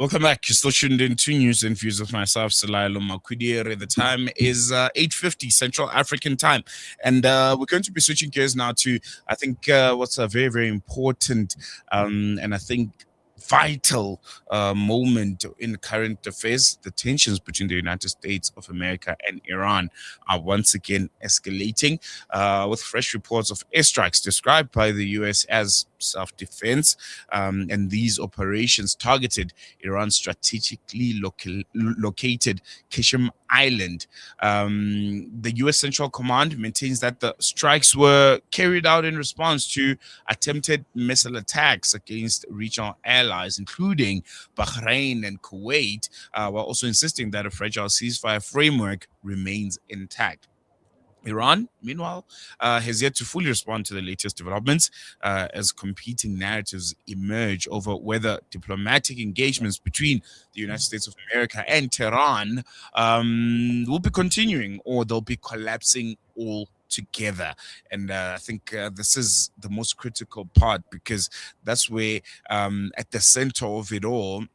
Welcome back. You're still tuned in to News and Views with myself, Salailo Makudiere. The time is 8:50 Central African time. And we're going to be switching gears now to, I think, what's a very, very important and I think vital moment in current affairs. The tensions between the United States of America and Iran are once again escalating, with fresh reports of airstrikes described by the US as self-defense. And these operations targeted Iran's strategically located Qeshm Island. The U.S. Central Command maintains that the strikes were carried out in response to attempted missile attacks against regional allies, including Bahrain and Kuwait, while also insisting that a fragile ceasefire framework remains intact. Iran, meanwhile, has yet to fully respond to the latest developments as competing narratives emerge over whether diplomatic engagements between the United States of America and Tehran will be continuing or they'll be collapsing altogether. And I think this is the most critical part, because that's where at the center of it all,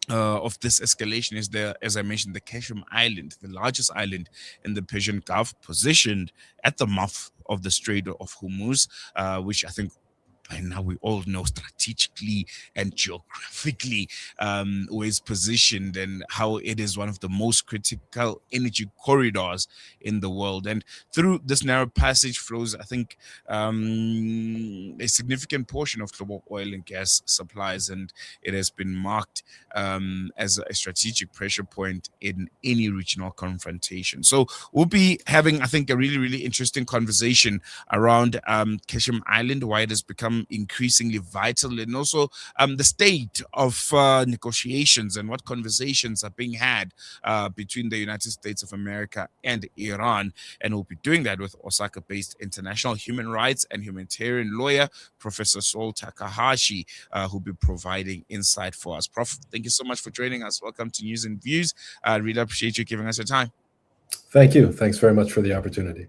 of this escalation, is the, as I mentioned, the Qeshm Island, the largest island in the Persian Gulf, positioned at the mouth of the Strait of Hormuz, which I think by now we all know strategically and geographically where it's positioned, and how it is one of the most critical energy corridors in the world. And through this narrow passage flows, I think, a significant portion of global oil and gas supplies, and it has been marked as a strategic pressure point in any regional confrontation. So we'll be having, I think, a really, really interesting conversation around Qeshm Island, why it has become increasingly vital, and also the state of negotiations and what conversations are being had between the United States of America and Iran. And we'll be doing that with Osaka-based international human rights and humanitarian lawyer, Professor Saul Takahashi, who'll be providing insight for us. Prof, thank you so much for joining us. Welcome to News and Views. I really appreciate you giving us your time. Thank you. Thanks very much for the opportunity.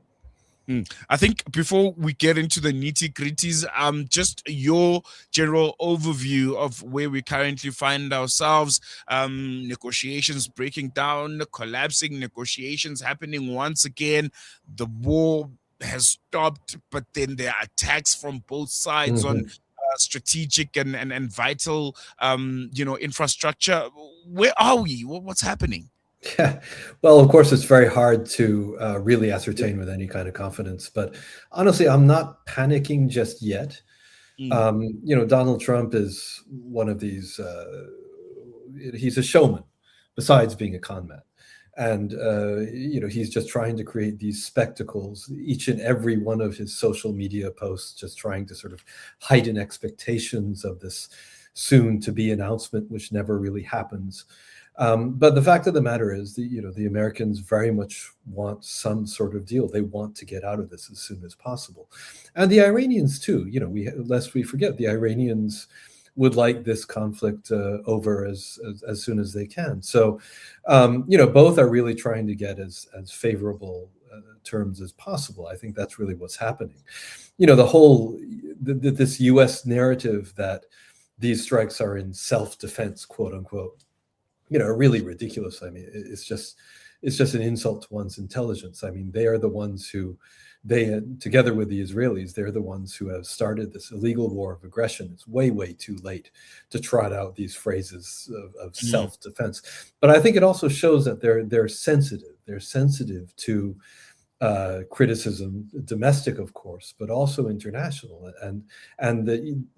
I think before we get into the nitty-gritties, just your general overview of where we currently find ourselves, negotiations breaking down, collapsing, negotiations happening once again, the war has stopped, but then there are attacks from both sides on strategic and vital, infrastructure. Where are we? What's happening? Yeah, well, of course, it's very hard to really ascertain with any kind of confidence. But honestly, I'm not panicking just yet. Donald Trump is one of these, he's a showman, besides being a con man. And, he's just trying to create these spectacles, each and every one of his social media posts, just trying to sort of heighten expectations of this soon-to-be announcement, which never really happens. But the fact of the matter is, the Americans very much want some sort of deal. They want to get out of this as soon as possible, and the Iranians too. Lest we forget, the Iranians would like this conflict over as soon as they can. So, both are really trying to get as favorable terms as possible. I think that's really what's happening. This U.S. narrative that these strikes are in self-defense, quote unquote, are really ridiculous. I mean, it's just an insult to one's intelligence. I mean, they are the ones who, together with the Israelis, they're the ones who have started this illegal war of aggression. It's way, way too late to trot out these phrases of self-defense. But I think it also shows that they're sensitive. They're sensitive to criticism, domestic, of course, but also international, and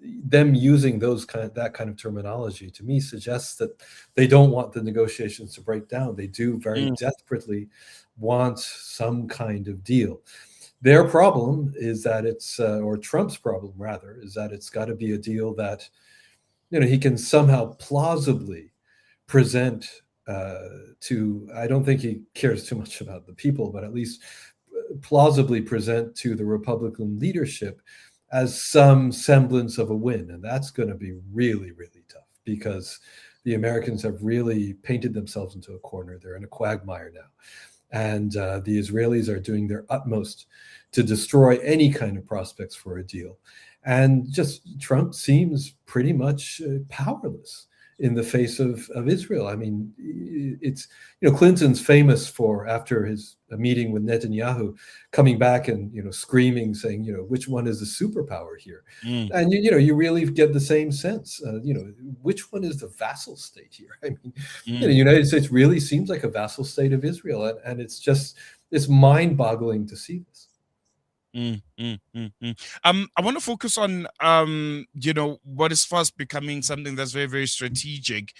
them using that kind of terminology, to me, suggests that they don't want the negotiations to break down. They do very desperately want some kind of deal. Their problem is that or Trump's problem rather, is that it's got to be a deal that, he can somehow plausibly present to. I don't think he cares too much about the people, but at least plausibly present to the Republican leadership as some semblance of a win. And that's going to be really, really tough, because the Americans have really painted themselves into a corner. They're in a quagmire now. And the Israelis are doing their utmost to destroy any kind of prospects for a deal. And just Trump seems pretty much powerless in the face of Israel. I mean, it's, Clinton's famous for, after his meeting with Netanyahu, coming back and, screaming, saying, which one is the superpower here? Mm, And, you really get the same sense, which one is the vassal state here? I mean, the mm. United States really seems like a vassal state of Israel. And it's mind boggling to see this. Mm, mm, mm, mm. I want to focus on what is fast becoming something that's very, very strategic.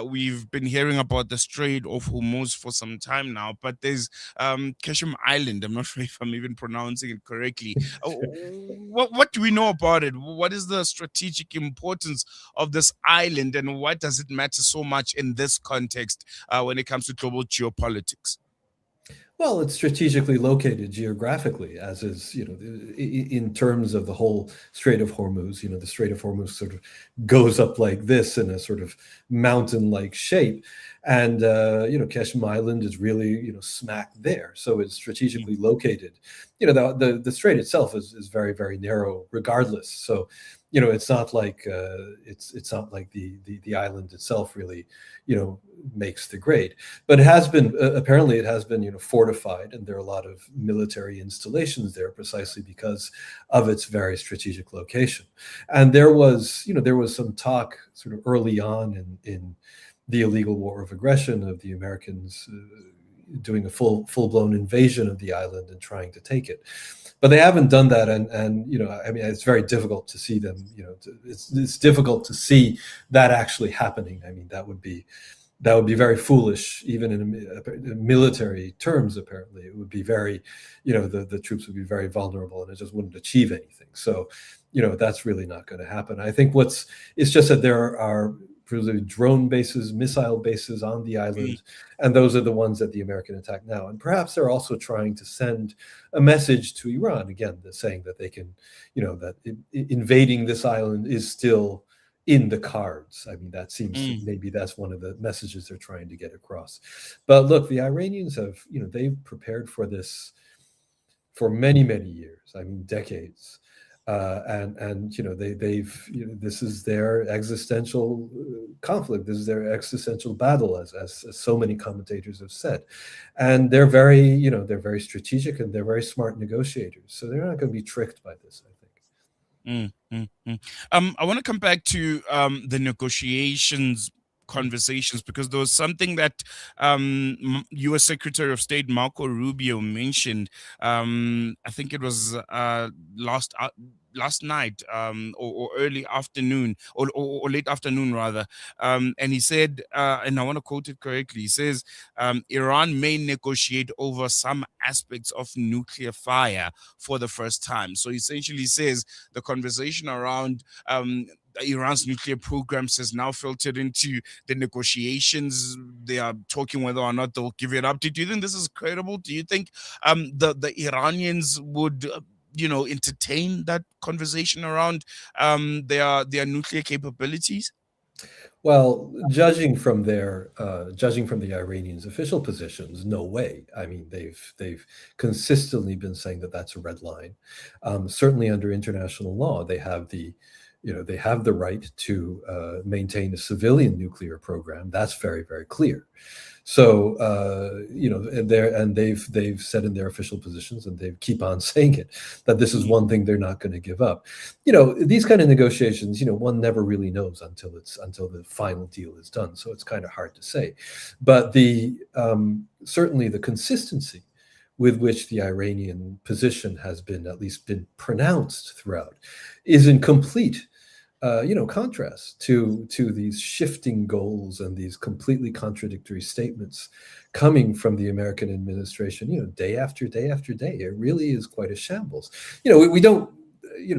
We've been hearing about the Strait of Hormuz for some time now, but there's Qeshm Island. I'm not sure if I'm even pronouncing it correctly. What do we know about it? What is the strategic importance of this island, and why does it matter so much in this context when it comes to global geopolitics? Well, it's strategically located geographically, as is, in terms of the whole Strait of Hormuz. The Strait of Hormuz sort of goes up like this in a sort of mountain-like shape. And, Qeshm Island is really, smack there. So it's Mm, strategically located. The strait itself is very, very narrow regardless. So, it's not like it's not like the island itself really, makes the grade. But it has been, apparently it has been, fortified, and there are a lot of military installations there precisely because of its very strategic location. And there was some talk sort of early on in the illegal war of aggression of the Americans doing a full-blown invasion of the island and trying to take it. But they haven't done that, and I mean, it's very difficult to see them. It's difficult to see that actually happening. I mean, that would be very foolish, even in military terms. Apparently, it would be very, the troops would be very vulnerable, and it just wouldn't achieve anything. So, that's really not going to happen. I think it's just that there are presumably drone bases, missile bases on the mm, island, and those are the ones that the American attack now. And perhaps they're also trying to send a message to Iran, again, saying that they can, that invading this island is still in the cards. I mean, that seems mm, maybe that's one of the messages they're trying to get across. But look, the Iranians have, they've prepared for this for many, many years. I mean, decades. And this is their existential conflict. This is their existential battle, as so many commentators have said. And they're very strategic, and they're very smart negotiators. So they're not going to be tricked by this, I think. mm, mm, mm. I want to come back to the negotiations conversations, because there was something that U.S. Secretary of State Marco Rubio mentioned. I think it was last night, or early afternoon, or late afternoon rather. And he said, and I want to quote it correctly. He says, Iran may negotiate over some aspects of nuclear fire for the first time. So essentially says the conversation around Iran's nuclear programs has now filtered into the negotiations. They are talking whether or not they'll give it up. Do you think this is credible? Do you think the Iranians would entertain that conversation around their nuclear capabilities? Well, judging from the Iranians' official positions, no way. I mean, they've consistently been saying that that's a red line. Certainly, under international law, they have the right to maintain a civilian nuclear program. That's very, very clear. So they've said in their official positions, and they keep on saying it, that this is Mm, one thing they're not going to give up. These kind of negotiations, one never really knows until the final deal is done. So it's kind of hard to say. But certainly the consistency with which the Iranian position has been at least been pronounced throughout is in complete contrast to these shifting goals and these completely contradictory statements coming from the American administration, day after day after day. It really is quite a shambles. We don't,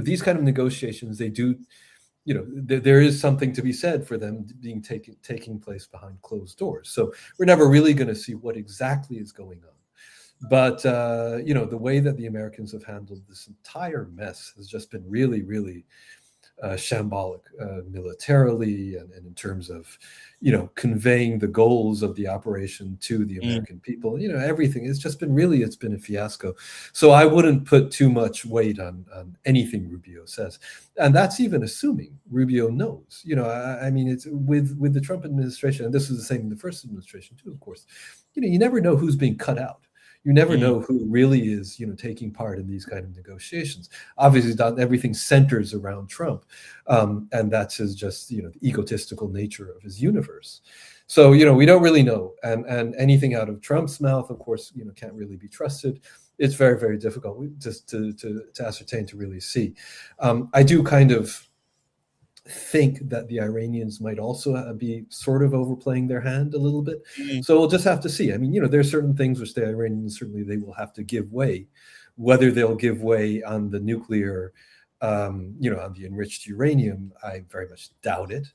these kind of negotiations, they do, there is something to be said for them being taking place behind closed doors. So we're never really going to see what exactly is going on. But the way that the Americans have handled this entire mess has just been really, really shambolic militarily and in terms of, conveying the goals of the operation to the American people. Everything. It's been a fiasco. So I wouldn't put too much weight on anything Rubio says. And that's even assuming Rubio knows. I mean, it's with the Trump administration, and this was the same in the first administration too, of course. You never know who's being cut out. You never know who really is, taking part in these kind of negotiations. Obviously, not everything centers around Trump, and that's his just, the egotistical nature of his universe. So, we don't really know, and anything out of Trump's mouth, of course, can't really be trusted. It's very, very difficult just to ascertain, to really see. I do kind of think that the Iranians might also be sort of overplaying their hand a little bit. So we'll just have to see. I mean, there are certain things which the Iranians, certainly they will have to give way. Whether they'll give way on the nuclear, on the enriched uranium, I very much doubt it.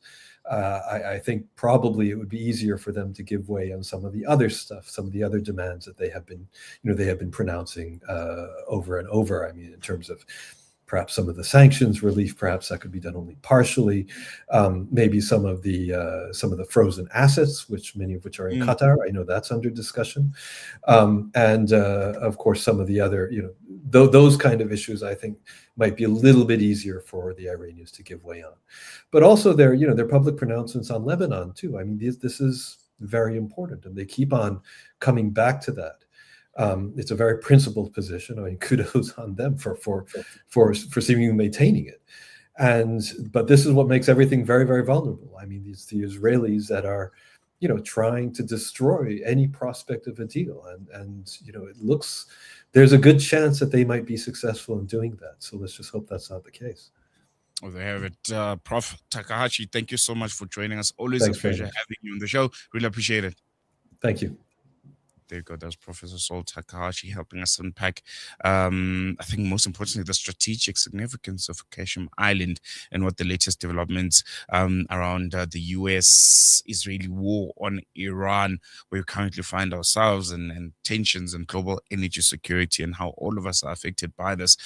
I think probably it would be easier for them to give way on some of the other stuff, some of the other demands that they have been pronouncing over and over. I mean, in terms of perhaps some of the sanctions relief, perhaps that could be done only partially. Maybe some of the frozen assets, many of which are in Qatar. I know that's under discussion, and of course some of the other, those kind of issues I think might be a little bit easier for the Iranians to give way on. But also their public pronouncements on Lebanon too. I mean, this is very important, and they keep on coming back to that. It's a very principled position. I mean, kudos on them for seemingly maintaining it. But this is what makes everything very, very vulnerable. I mean, the Israelis that are, trying to destroy any prospect of a deal, and it looks there's a good chance that they might be successful in doing that. So let's just hope that's not the case. Well, there have it. Prof. Takahashi, thank you so much for joining us. Always a pleasure having you on the show. Really appreciate it. Thank you. There you go. That's Professor Saul Takahashi helping us unpack, I think most importantly, the strategic significance of Qeshm Island and what the latest developments around the US-Israeli war on Iran, where we currently find ourselves, and tensions and global energy security, and how all of us are affected by this.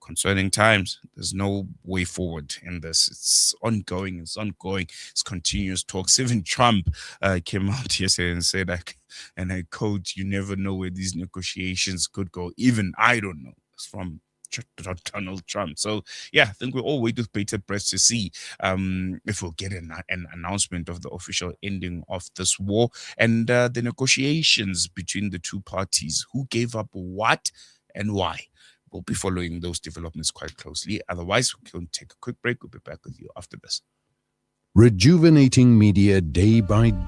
Concerning times. There's no way forward in this. It's ongoing. It's continuous talks. Even Trump came out yesterday and said, and I quote, "You never know where these negotiations could go. Even I don't know." It's from Donald Trump. So yeah, I think we all wait with bated breath to see if we'll get an announcement of the official ending of this war and the negotiations between the two parties. Who gave up what and why? We'll be following those developments quite closely. Otherwise, we can take a quick break. We'll be back with you after this. Rejuvenating media day by day.